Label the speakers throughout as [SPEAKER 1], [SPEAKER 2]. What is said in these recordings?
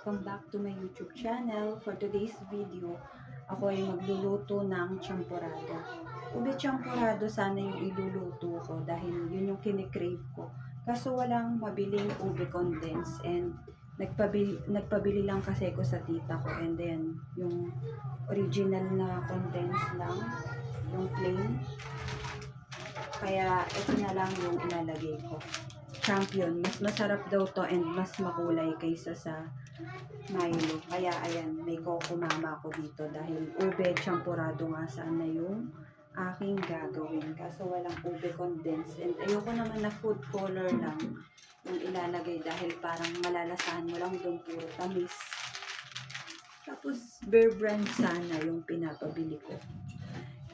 [SPEAKER 1] Welcome back to my YouTube channel. For today's video, ako ay magluluto ng champorado. Ube champorado sana yung iluluto ko dahil yun yung kinikrave ko. Kaso walang mabiling ube condense and nagpabili lang kasi ko sa tita ko, and then yung original na condense lang, yung plain. Kaya ito na lang yung ilalagay ko. Champion, mas masarap daw to and mas makulay kaysa sa Milo. Kaya ayan, may coco mama ako dito dahil ube champurado nga sana yung aking gagawin. Kaso walang ube condense and ayoko naman na food color lang yung ilalagay dahil parang malalasahan mo lang doon puro tamis. Tapos Bear Brand sana yung pinapabili ko.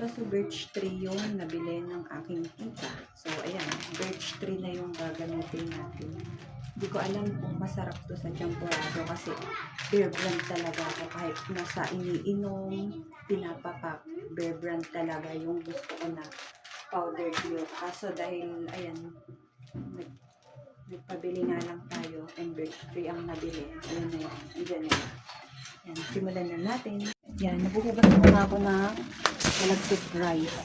[SPEAKER 1] Kaso birch tree yung nabili ng aking tita. So, ayan, birch tree na yung gagamitin natin. Hindi ko alam kung masarap to sa champorado kasi Bear Brand talaga ako. Kahit nasa iniinom, pinapapak, Bear Brand talaga yung gusto ko na powdered milk. Kaso dahil, ayan, nagpabili nga lang tayo and birch tree ang nabili. Ayan na yan. Ayan na yan. Yan, simulan na natin. Yan, nabuhugas muna ako ng malagkit rice.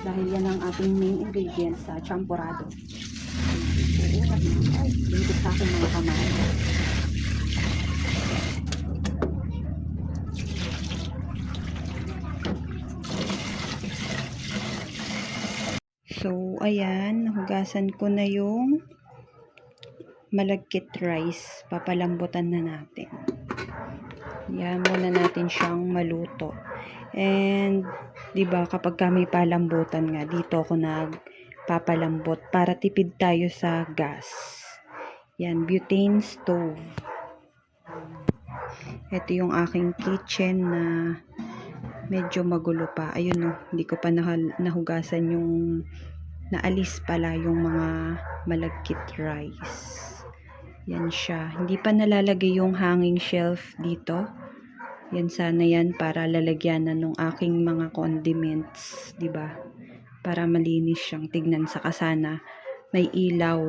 [SPEAKER 1] Dahil yan ang ating main ingredients sa champorado. Ay, lingkot sa akin mga kamay. So, ayan, nahugasan ko na yung malagkit rice. Papalambutan na natin. Yan, muna natin siyang maluto. And, di ba kapag kami palambutan nga, dito ako nagpapalambot para tipid tayo sa gas. Yan, butane stove. Ito yung aking kitchen na medyo magulo pa. Ayun, hindi ko pa nahugasan yung naalis pala yung mga malagkit rice. Yan siya. Hindi pa nalalagay yung hanging shelf dito. Yan sana yan para lalagyanan ng aking mga condiments, 'di ba? Para malinis siyang tignan, sa kasana may ilaw.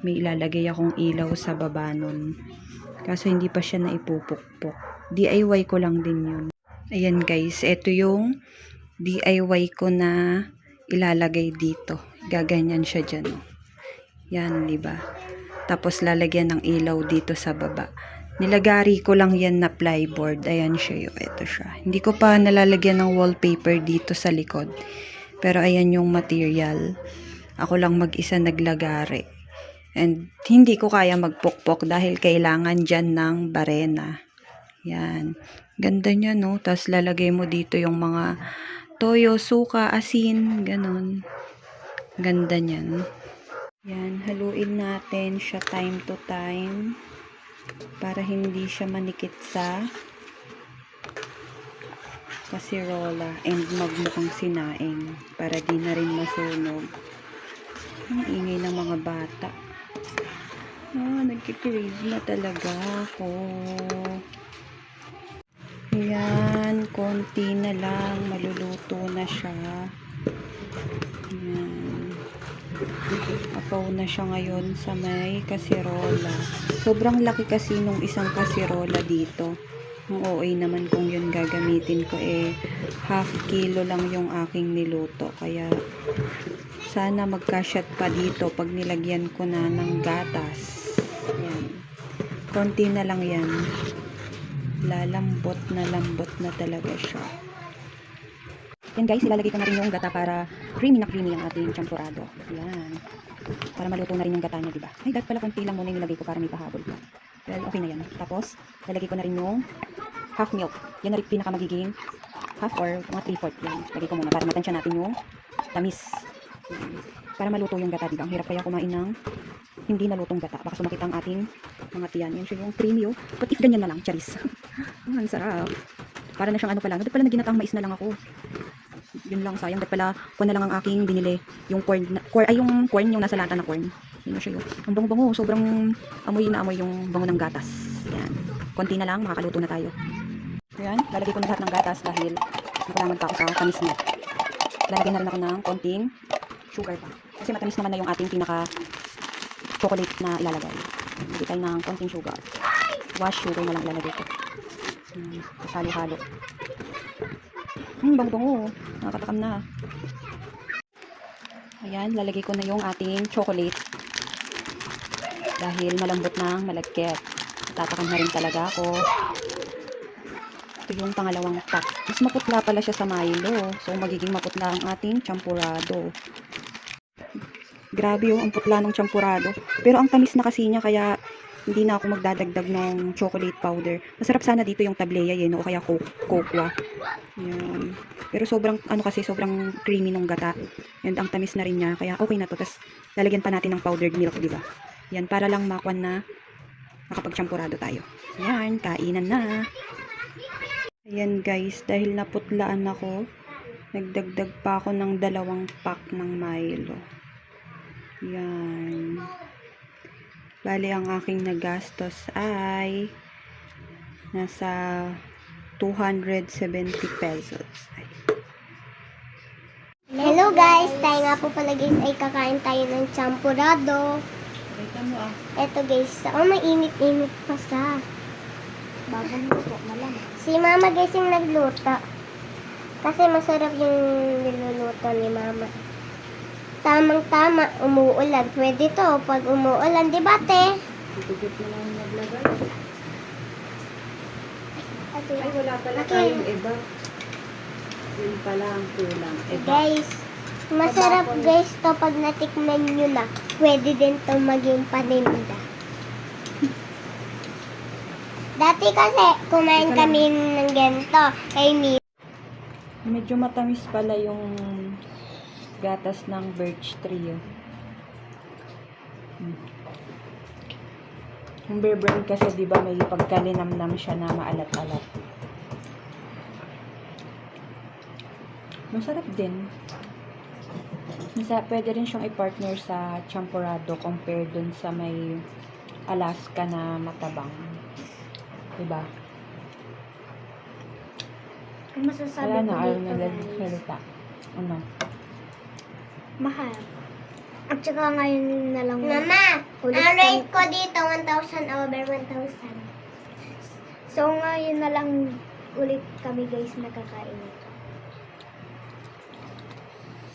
[SPEAKER 1] May ilalagay akong ilaw sa baba nun. Kaso hindi pa siya naipupukpok. DIY ko lang din 'yun. Ayan guys, ito yung DIY ko na ilalagay dito. Gaganyan siya diyan. Yan, 'di ba? Tapos lalagyan ng ilaw dito sa baba. Nilagari ko lang yan na plyboard. Ayan siya yun. Ito siya. Hindi ko pa nalalagyan ng wallpaper dito sa likod. Pero ayan yung material. Ako lang mag-isa naglagari. And hindi ko kaya magpukpok dahil kailangan dyan ng barena. Yan. Ganda niya, no? Tapos lalagay mo dito yung mga toyo, suka, asin, ganon. Ganda niyan. Yan, haluin natin siya time to time para hindi siya manikit sa kasirola and magmukhang sinaing para di na rin masunog. Ang ingay ng mga bata. Nagkikrave na talaga ako. Yan, konti na lang, maluluto na siya. Yan. Apaw na siya ngayon sa may kasirola. Sobrang laki kasi nung isang kasirola dito. Ang OA naman kung yun gagamitin ko, half kilo lang yung aking niluto. Kaya sana magkasyat pa dito pag nilagyan ko na ng gatas. Yan. Konti na lang yan. Lambot na talaga siya. Yan guys, ilalagay ko na rin yung gata para creamy na creamy ang ating champorado. Yan. Para maluto na rin yung gata niya, diba? Ay, dapat pala konti lang muna yung nilagay ko para may pahabol. Well, okay na yan. Tapos, lalagay ko na rin yung half milk. Yan na rin pinaka magiging half or mga 3/4. Yan. Lagay ko muna para matansya natin yung tamis. Yan. Para maluto yung gata, diba? Ang hirap kaya kumain ng hindi nalutong gata. Baka sumakit ang ating mga tiyan. Yan siya yung creamy. But if ganyan na lang, charis. Ang sarap. Para na siyang ano pala. Dapat pala naginatang mais na lang ako. Yun lang, sayang. Dapat pala ko na lang ang aking binili. Yung corn, yung corn, yung nasa lata na corn. Yun na siya yun. Ang bango-bango. Sobrang amoy na amoy yung bango ng gatas. Yan. Konti na lang, makakaluto na tayo. Yan. Lalagay ko na lahat ng gatas dahil nakulangan pa ako sa tamis niya. Lalagay na rin ako ng konting sugar pa. Kasi matamis naman na yung ating pinaka chocolate na ilalagay. Lagay tayo ng konting sugar. wash sugar na lang lalagay ko. Halo-halo. Bango-bango. Nakakatakam na. Ayan, lalagay ko na yung ating chocolate. Dahil malambot na, malagkit. Tatakam na rin talaga ako. Ito yung pangalawang pack. Mas maputla pala siya sa Milo. So, magiging maputla ang ating champurado. Grabe ang putla ng champurado. Pero ang tamis na kasi niya, kaya hindi na ako magdadagdag ng chocolate powder. Masarap sana dito yung tableya no? O kaya cocoa. Yan. Pero sobrang, sobrang creamy nung gata. And ang tamis na rin niya, kaya okay na to. Tapos, lalagyan pa natin ng powdered milk, di ba? Yan, para lang makwan na makapag-champurado tayo. Yan, kainan na. Ayan guys, dahil naputlaan ako, nagdagdag pa ako ng 2 pack ng Milo. Yan. Bali, ang aking nagastos ay nasa 270 pesos.
[SPEAKER 2] Hello guys! Tayo nga po pala guys ay kakain tayo ng champurado. Eto guys, mainit-init pa sa bagong luto na lang. Si mama guys yung nagluto. Kasi masarap yung niluluto ni mama. Tamang-tama, umuulan. Pwede to pag umuulan, di ba te?
[SPEAKER 1] Tutugit na lang naglagay.
[SPEAKER 2] Okay.
[SPEAKER 1] Ay, wala pala tayong iba. Yun pala ang kulang. Iba.
[SPEAKER 2] Guys, masarap guys to pag natikman nyo na. Pwede din to maging paninda. Dati kasi kumain kami ng ganito.
[SPEAKER 1] Medyo matamis pala yung gatas ng birch tree. Yung bear brand kasi diba may pagkalinamnam siya na maalat-alat. Masarap din. Pwede rin siyang i-partner sa champurado compare dun sa may Alaska na matabang. Diba?
[SPEAKER 2] Ang masasabi
[SPEAKER 1] Wala na,
[SPEAKER 2] ko
[SPEAKER 1] ayaw
[SPEAKER 2] dito
[SPEAKER 1] na
[SPEAKER 2] guys,
[SPEAKER 1] salita. Ano?
[SPEAKER 2] mahal. At saka ngayon na lang. Mama, ang rate ko dito 1,000 over 1,000. So ngayon na lang ulit kami guys nakakain ito.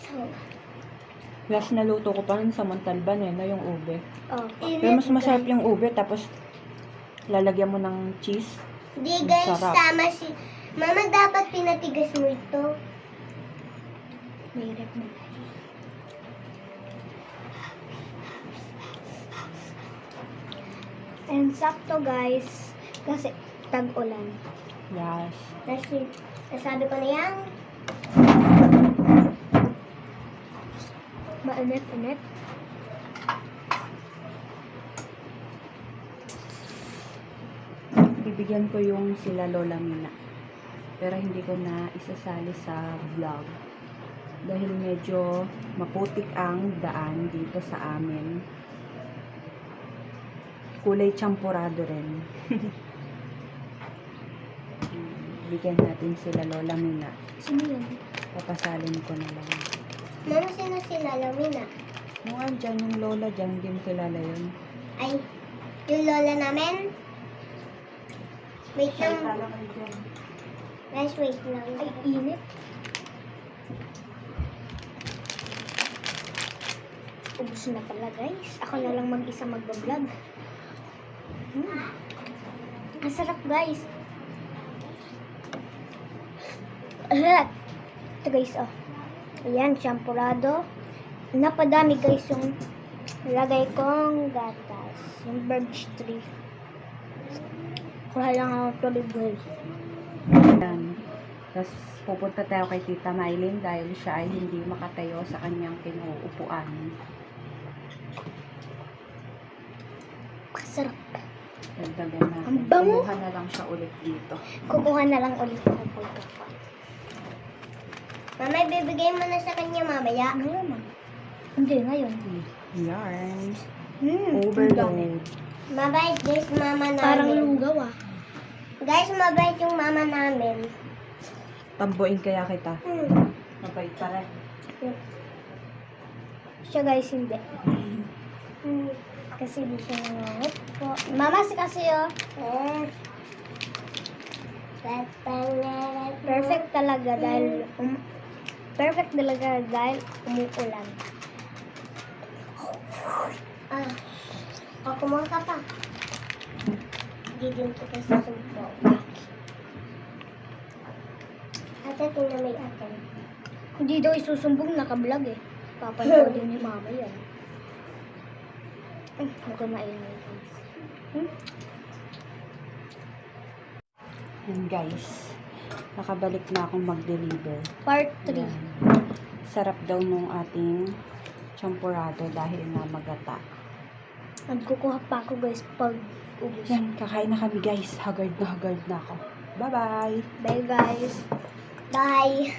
[SPEAKER 2] So,
[SPEAKER 1] Last na luto ko pa nun sa Montalban na yung ube.
[SPEAKER 2] oh.
[SPEAKER 1] Pero mas masarap yung ube tapos lalagyan mo ng cheese.
[SPEAKER 2] Di
[SPEAKER 1] Ang
[SPEAKER 2] guys,
[SPEAKER 1] sarap.
[SPEAKER 2] sama si... Mama, dapat pinatigas mo ito. Mahirap na. And sakto guys, kasi tag-ulan.
[SPEAKER 1] Yes.
[SPEAKER 2] Nasabi ko na yan. Mainit-init.
[SPEAKER 1] Bibigyan ko yung sila Lola Mina. Pero hindi ko na isasali sa vlog. Dahil medyo maputik ang daan dito sa amin. Kulay champurado rin. Bigyan natin sila Lola Mina.
[SPEAKER 2] Sino yun?
[SPEAKER 1] Papasalin ko na lang.
[SPEAKER 2] Mama, sino sila Lamina?
[SPEAKER 1] Yung andyan, yung Lola dyan, hindi mo kilala yun.
[SPEAKER 2] Ay, yung lola namin? Wait lang. Guys, wait lang. Ay, init. Ubus na pala guys. Ako na lang mag-isa magbablog. Ang sarap guys. Ito guys, oh. Ayan, champurado. Napadami guys yung lagay kong gatas. Yung birch tree. Kuha lang ako tuloy guys.
[SPEAKER 1] Yan. Tapos pupunta tayo kay Tita Mylene dahil siya ay hindi makatayo sa kanyang pinuupuan.
[SPEAKER 2] Masarap.
[SPEAKER 1] Dagdagan natin.
[SPEAKER 2] Ang bango.
[SPEAKER 1] Kumuha na lang siya ulit dito.
[SPEAKER 2] Kukuha na lang ulit ako po ito. Mama, ibibigay mo na sa kanya mamaya. Ngayon. Hindi, ngayon.
[SPEAKER 1] Yarn.
[SPEAKER 2] Ang dami.
[SPEAKER 1] Overload.
[SPEAKER 2] Mabait guys, mama namin.
[SPEAKER 3] Parang lugaw ah.
[SPEAKER 2] Guys, mabait yung mama namin.
[SPEAKER 1] Tambuin kaya kita. Mabait pa rin.
[SPEAKER 2] Siya guys, hindi. Kasi di siya nangungot po. Mama, si kasi oh. Perfect talaga dahil perfect talaga dahil umuulan. Kumuha ka pa. Hindi din kita susumbong. Ate, tingnan may ate. Hindi daw isusumbong, naka-vlog eh. Papanoodin ni mama yan. Huwag ka maingay.
[SPEAKER 1] Yan guys. Nakabalik na akong mag-deliver.
[SPEAKER 2] Part 3.
[SPEAKER 1] Yan. Sarap daw nung ating champurado dahil nga magata.
[SPEAKER 2] Nagkukuha pa ako guys pag ubus.
[SPEAKER 1] Yan, kakain na kami guys. Haggard na ako. Bye-bye!
[SPEAKER 2] Bye guys. Bye.